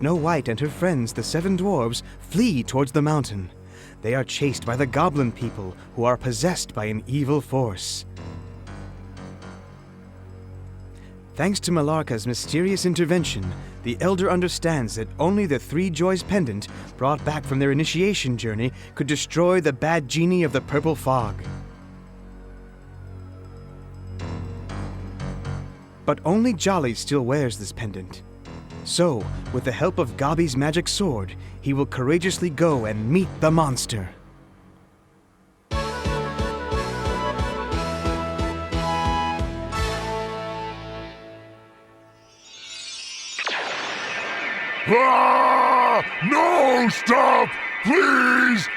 Snow White and her friends, the 7 dwarves, flee towards the mountain. They are chased by the goblin people, who are possessed by an evil force. Thanks to Malarka's mysterious intervention, the Elder understands that only the 3 Joys pendant, brought back from their initiation journey, could destroy the bad genie of the Purple Fog. But only Jolly still wears this pendant. So, with the help of Gobby's magic sword, he will courageously go and meet the monster. Ah! No! Stop! Please!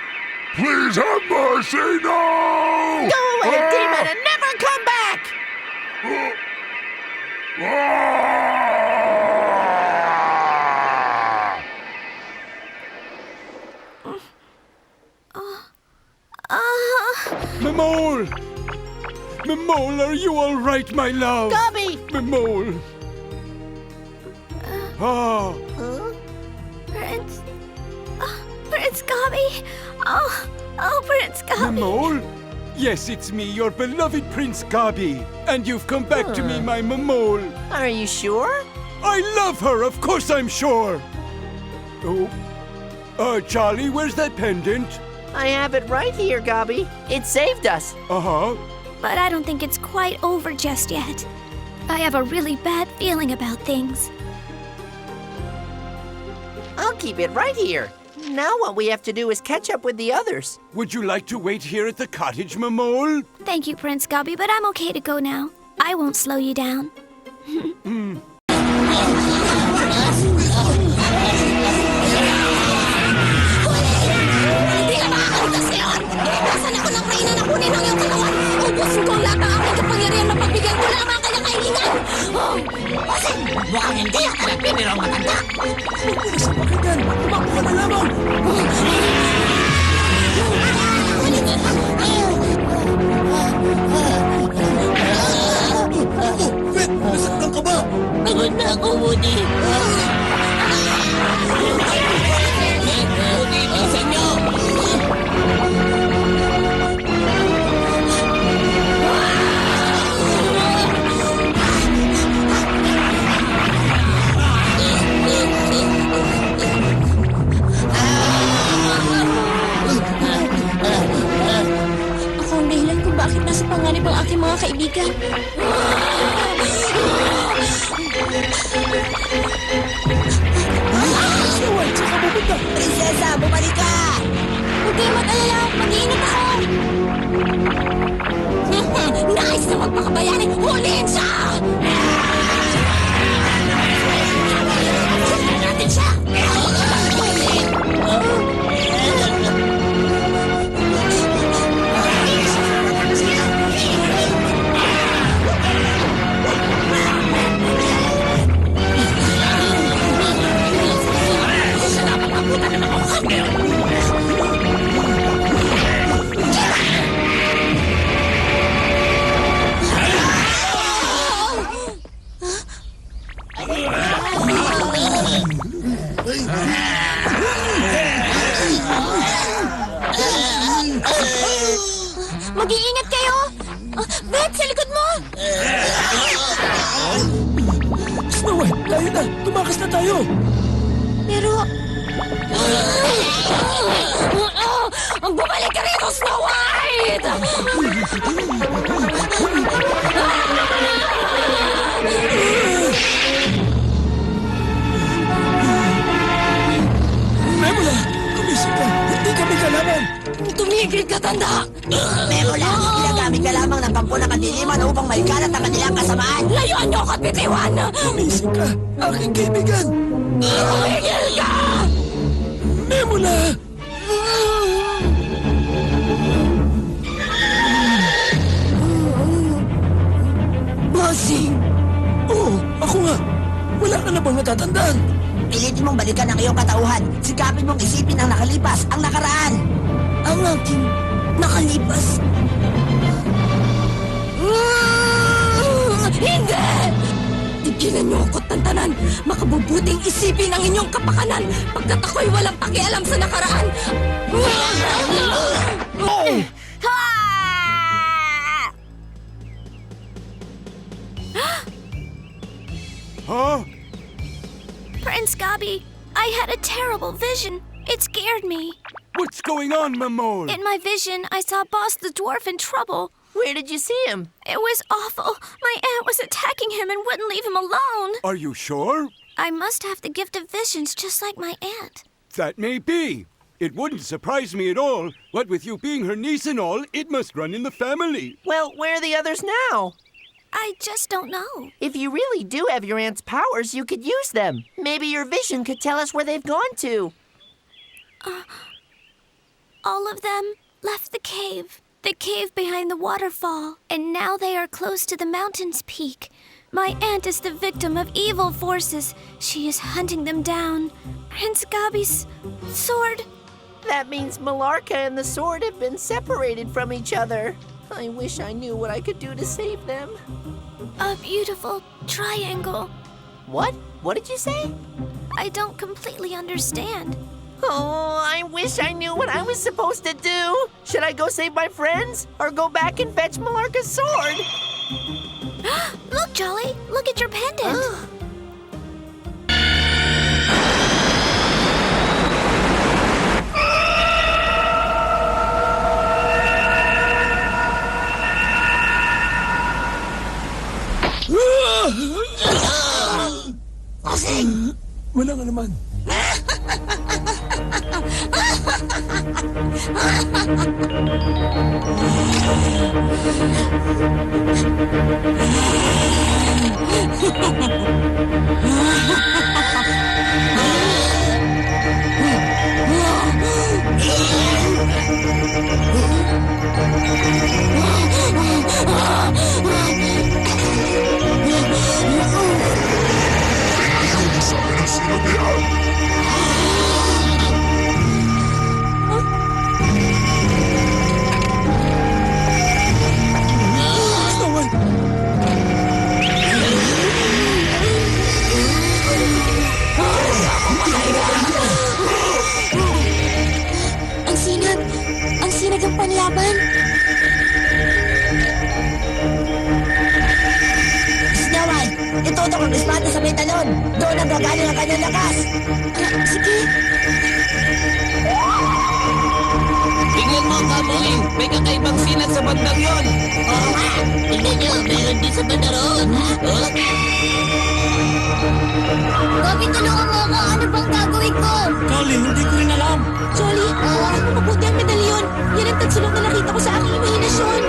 Please have mercy! No! Go away, demon, and never come back! Memole! Memole, are you all right, my love? Gobby! Memole! Ah! Prince... Prince Gobby! Oh, Prince Gobby! Memole? Yes, it's me, your beloved Prince Gobby. And you've come back to me, my Memole. Are you sure? I love her, of course I'm sure. Oh, Jolly, where's that pendant? I have it right here, Gobby. It saved us. Uh-huh. But I don't think it's quite over just yet. I have a really bad feeling about things. I'll keep it right here. Now what we have to do is catch up with the others. Would you like to wait here at the cottage, Memole? Thank you, Prince Gobby, but I'm okay to go now. I won't slow you down. Hindi ka makakalitas ngayon! Nasaan ako ng reyna na kunin ang iyong katawan? Ubusin ko ang lahat ng aking kapangyarihan mapagbigyan ko lang ang mga kanyang kaibigan! Kasi mukhang hindi ang pinapipiro ang matanda! Huwag mo na sa pakinggan! Tumakbo ka na lamang! Fit! Nasaktan ka ba? Pagod na ako, Woody! Bilisan niyo! Ako ang dahilan kung bakit nasa panganib ang aking mga kaibigan. Snow White, saan ka pupunta? Prinsesa, bumalik ka! Huwag kayong mag-alala, mag-iingat ako! Nais na magpakabayani! Huliin siya! Huliin natin siya! Mag-iingat kayo! Beth, sa likod mo! Snow White, tayo na! Tumakas na tayo! Pero... Bumalik ka rito, Snow White! Memula! Kumisip ka! Hindi kami kalaban! Tumigil ka, tanda! Memula, ginagamit ka lamang ng kampo na kadiliman upang maikalat ang kanilang kasamaan. Layuan niyo ako at bitiwan! Kumisip ka! Aking kaibigan! Tumigil ka! Memula! Bossing! Oo, ako nga! Wala ka na bang natatandaan? Pilitin mong balikan ang iyong katauhan. Sikapin mong isipin ang nakalipas, ang nakaraan. Ang aking nakalipas. Hindi! Di Ginanyokot ng tanan. Makabubuting isipin ang inyong kapakanan pagkat ako'y walang pakialam sa nakaraan. Huh? Prince Gabi, I had a terrible vision. It scared me. What's going on, Mamol? In my vision, I saw Boss the Dwarf in trouble. Where did you see him? It was awful. My aunt was attacking him and wouldn't leave him alone. Are you sure? I must have the gift of visions just like my aunt. That may be. It wouldn't surprise me at all. What with you being her niece and all, it must run in the family. Well, where are the others now? I just don't know. If you really do have your aunt's powers, you could use them. Maybe your vision could tell us where they've gone to. All of them left the cave behind the waterfall, and now they are close to the mountain's peak. My aunt is the victim of evil forces. She is hunting them down. Prince Gabi's sword. That means Malarka and the sword have been separated from each other. I wish I knew what I could do to save them. A beautiful triangle. What? What did you say? I don't completely understand. Oh, I wish I knew what I was supposed to do. Should I go save my friends or go back and fetch Malarka's sword? Look, Jolly. Look at your pendant. Wala nga naman. Ang sinag ang panlaban. Snow White, itutok ang espada sa may talon. Doon ang gagaling ang kanyang lakas. Sige. Tingnan mo, Kaboy! May kakaibang sinat sa bandang yon! Oo nga, tingnan nyo, meron din sa banda roon. Gabi, tulungan mo ako. Ano bang gagawin ko? Colin, hindi ko rin alam. Jolly, ano mabuti ang medalyon? Yan ang tagsulong na nakita ko sa aking imahinasyon.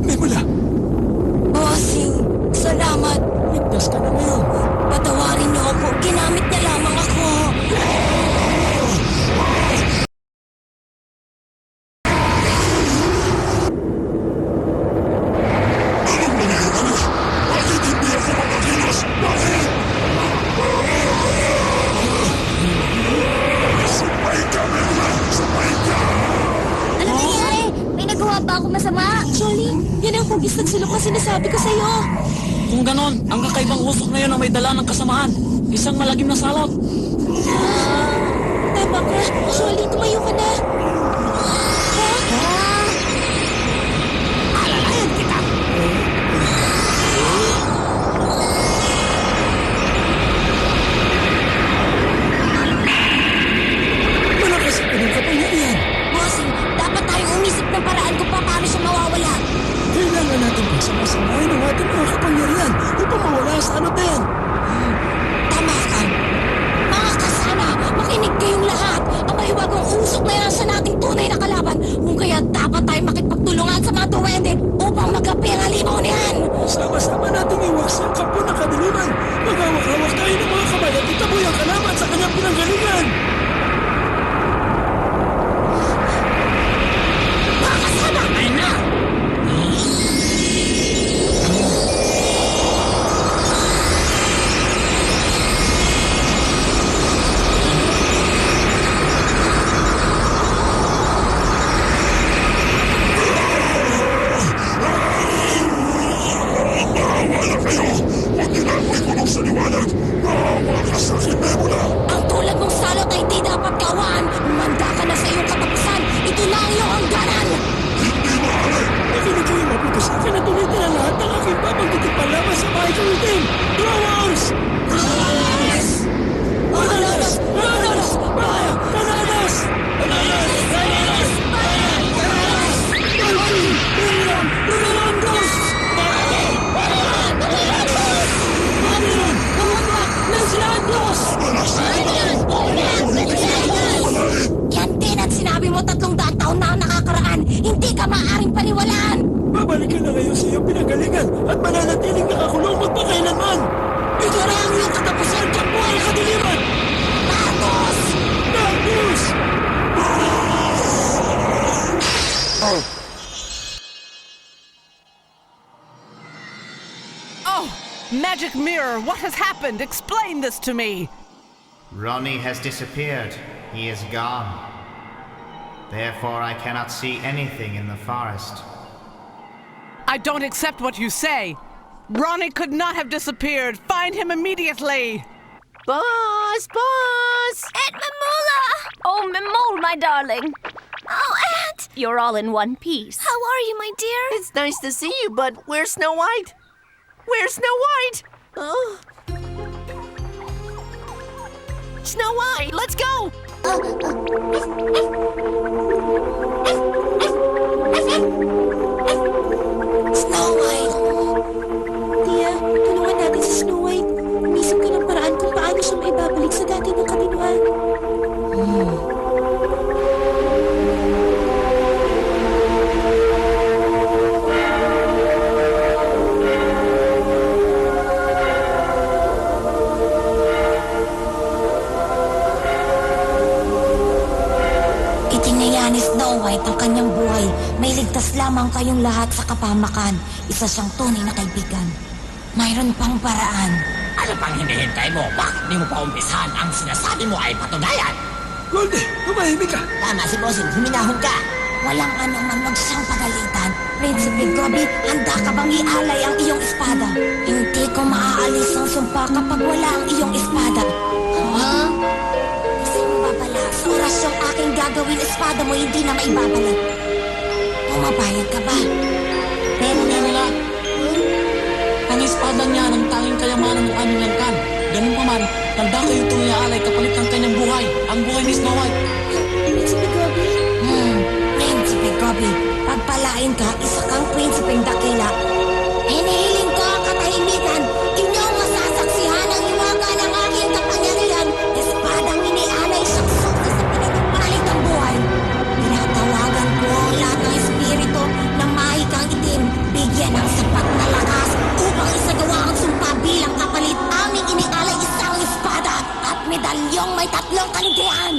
Memula, Bossing, salamat. ligtas ka na ngayon. Patawarin niyo ako. Ginamit niya lamang ako. Ano nangyari? May nagawa ba ako masama? Jolly, yan ang hugis ng sulok na sinasabi ko sa'yo. Kung ganon, ang kakaibang usok na yun ang may dala ng kasamahan. Isang malagim na salot. Tama ka. Jolly, tumayo ka na. Alalayan kita. Malakas ang kanyang kapangyarihan. Bossing, dapat tayong umisip ng paraan kung paano siya mawawala. Kailangan natin pagsama-samahin ka maaaring paniwalaan. Babalik ka na ngayon sa iyong pinagalingan at mananatiling nakakulong magpakailanman. Ito na ang iyong katapusan, kapwa ang kadiliman! Marcos! Marcos! Oh, magic mirror, what has happened? Explain this to me. Ronnie has disappeared. He is gone. Therefore, I cannot see anything in the forest. I don't accept what you say. Ronnie could not have disappeared. Find him immediately. Boss! Boss! Aunt Mamula! Oh, Mimole, my darling. Oh, Aunt! You're all in one piece. How are you, my dear? It's nice to see you, but where's Snow White? Where's Snow White? Oh. Snow White, let's go! Snow White! Tia, tulungan natin si Snow White. Inisip ko ng paraan kung paano siya maibabalik sa dati ng katinuan. Itinaya ni Snow White ang kanyang buhay. May ligtas lamang kayong lahat sa kapamakan. Isa siyang tunay na kaibigan. Mayroon pang paraan. Ano pang hinihintay mo? Bakit di mo pa umpisahan ang sinasabi mo ay patunayan? Goldie, tumahimik ka! Tama si Bossing, huminahon ka! Walang anuman magsiyang pagalitan. Prinsipe Gobi, handa ka bang ialay ang iyong espada? Hindi ko maaalis ang sumpa kapag wala ang iyong espada. Ha? Kasi mo babala, sa orasyong aking gagawin, espada mo hindi na maibabalik. Pumapayag ka ba? Pero Nenola, ang espada niya ng tanging kayamanan ng aming langkan. Ganun pa man, tanda ko yung tunay alay kapalit ng kanyang buhay. Ang buhay ni Snow White. Prinsipe Gobi? Prinsipe Gobi, pagpalain ka, isa kang prinsipeng dakila. Hinihiling ko ang katahimikan. Inyong masasaksihan ang iwaga ng aking kapangyarihan. Espadang inialay siyang suka sa pinagpalit ng buhay. Tinatawagan ko ang lahat ng espiritu ng mahikang itim. Bigyan ng sapat na lakas upang isagawa ang sumpa bilang kapalit. Aming inialay isang espada at medalyong may 3 kaligtayan.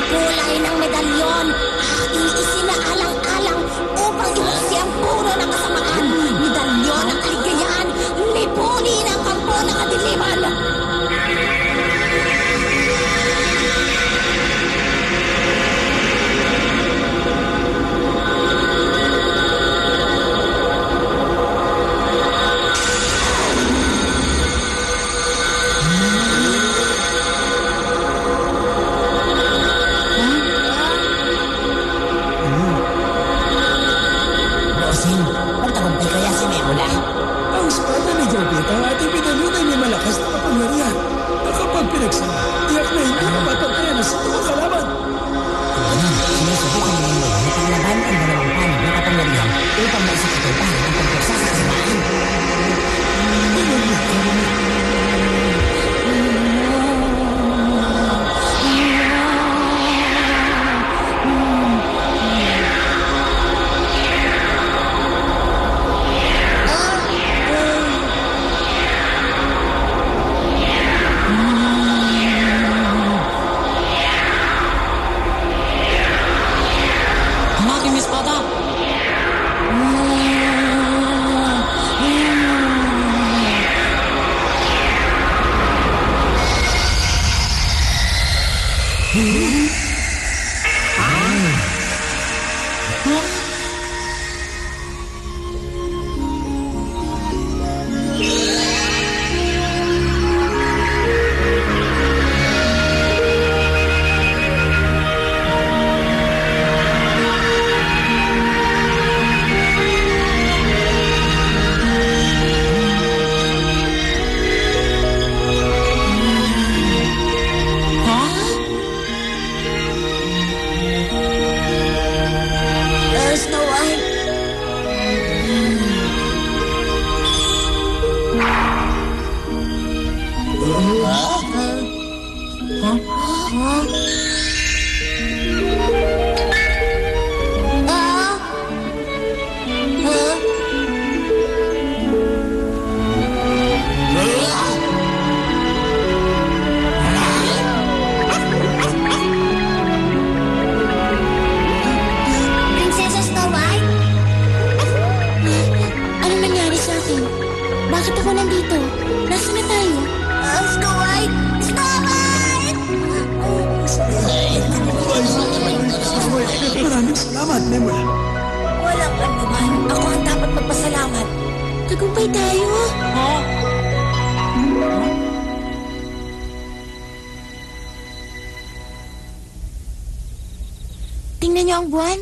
Kulay ng medalyon, aking isinaalang-alang upang ibuksi ang puno ng kasamaan. Medalyon ng kaligayahan, lipunin ang kampo ng kadiliman. Bossing, magtagumpay kaya si Nebula? Ang espada ni Gobi ang ating pinalun ay may malakas na kapangyarihan. Na kapag pinagsama, tiyak na hindi mapapagkaya na sa mga kalaban. Sinusubukan ng mga na paglaban ang dalawang panig na kapangyarihan upang maisakatuparan ang pagkasa sa kasamaan. Ang aking espada, Tagumpay tayo. Tingnan niyo ang buwan.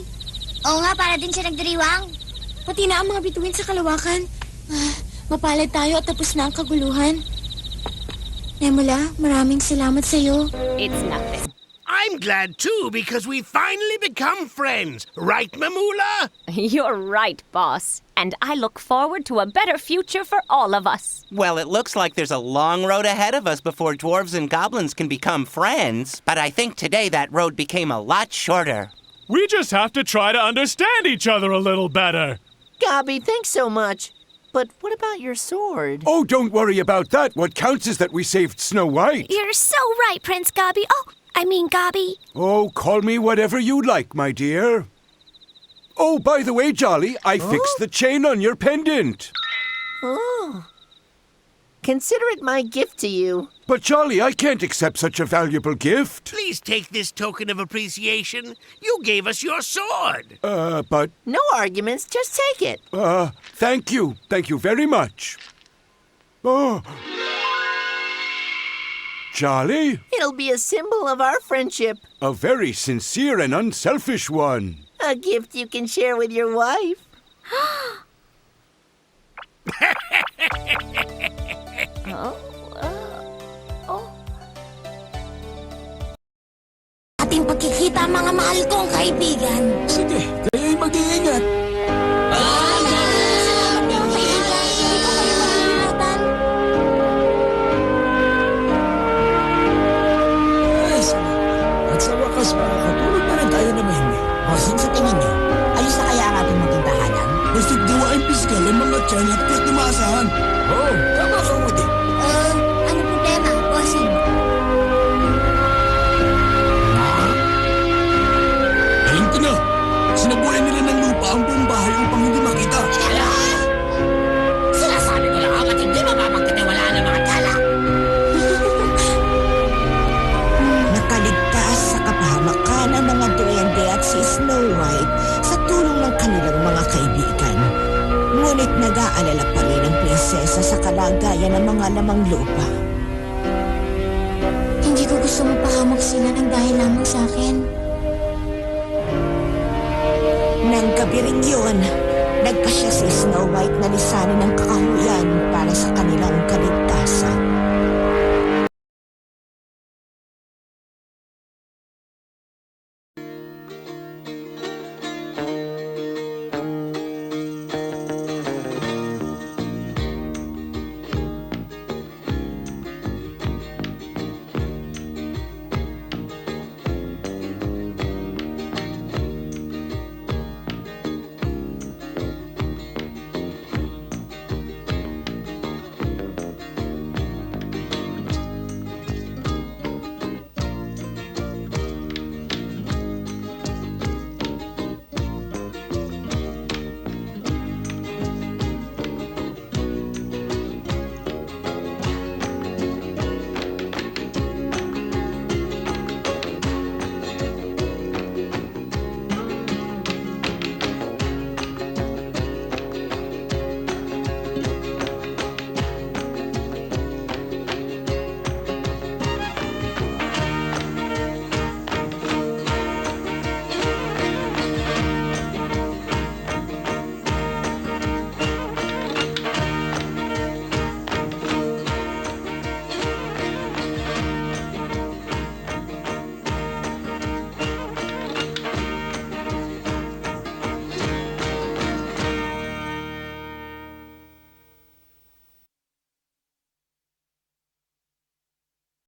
Oo nga, para din siya nagdiriwang. Pati na ang mga bituin sa kalawakan. Mapalad tayo at tapos na ang kaguluhan. Nemula, maraming salamat sa'yo. It's nothing. I'm glad too because we finally become friends. Right, Mamula? You're right, boss. And I look forward to a better future for all of us. Well, it looks like there's a long road ahead of us before dwarves and goblins can become friends. But I think today that road became a lot shorter. We just have to try to understand each other a little better. Gobby, thanks so much. But what about your sword? Oh, don't worry about that. What counts is that we saved Snow White. You're so right, Prince Gobby. Gobby. Oh, call me whatever you like, my dear. Oh, by the way, Jolly, I fixed the chain on your pendant. Oh. Consider it my gift to you. But, Jolly, I can't accept such a valuable gift. Please take this token of appreciation. You gave us your sword. But... No arguments, just take it. Thank you. Thank you very much. Oh. Jolly? It'll be a symbol of our friendship. A very sincere and unselfish one. A gift you can share with your wife. Ating pagkikita, mga mahal kong kaibigan. Sige, kayo'y mag-iingat. At sa wakas, makakatulog na rin tayo na mahingi. Bossing, sa tingin niyo, ayos na kaya ang ating maging tahanan? Basta't gawain piskal ang mga tiyan at kahit na maasahan. Oo, tama ka, Woody. Ano problema, bossing? Alam ko na, sinabuhay nila ng lupa ang buong bahay upang hindi makita. Sinasabi ko lang at hindi mapapagkatiwalaan ng mga tala. Nakaligtas sa kapahamakan ang mga duwende at si Snow White sa tulong ng kanilang mga kaibigan. Ngunit nag-aalala pa rin ang prinsesa sa kalagayan ng mga lamang lupa. Hindi ko gusto mapahamak sila ng dahil lamang sa akin. Nang gabi rin yun, nagpasya si Snow White na lisanin ng kakahuyan para sa kanilang kaligtasan.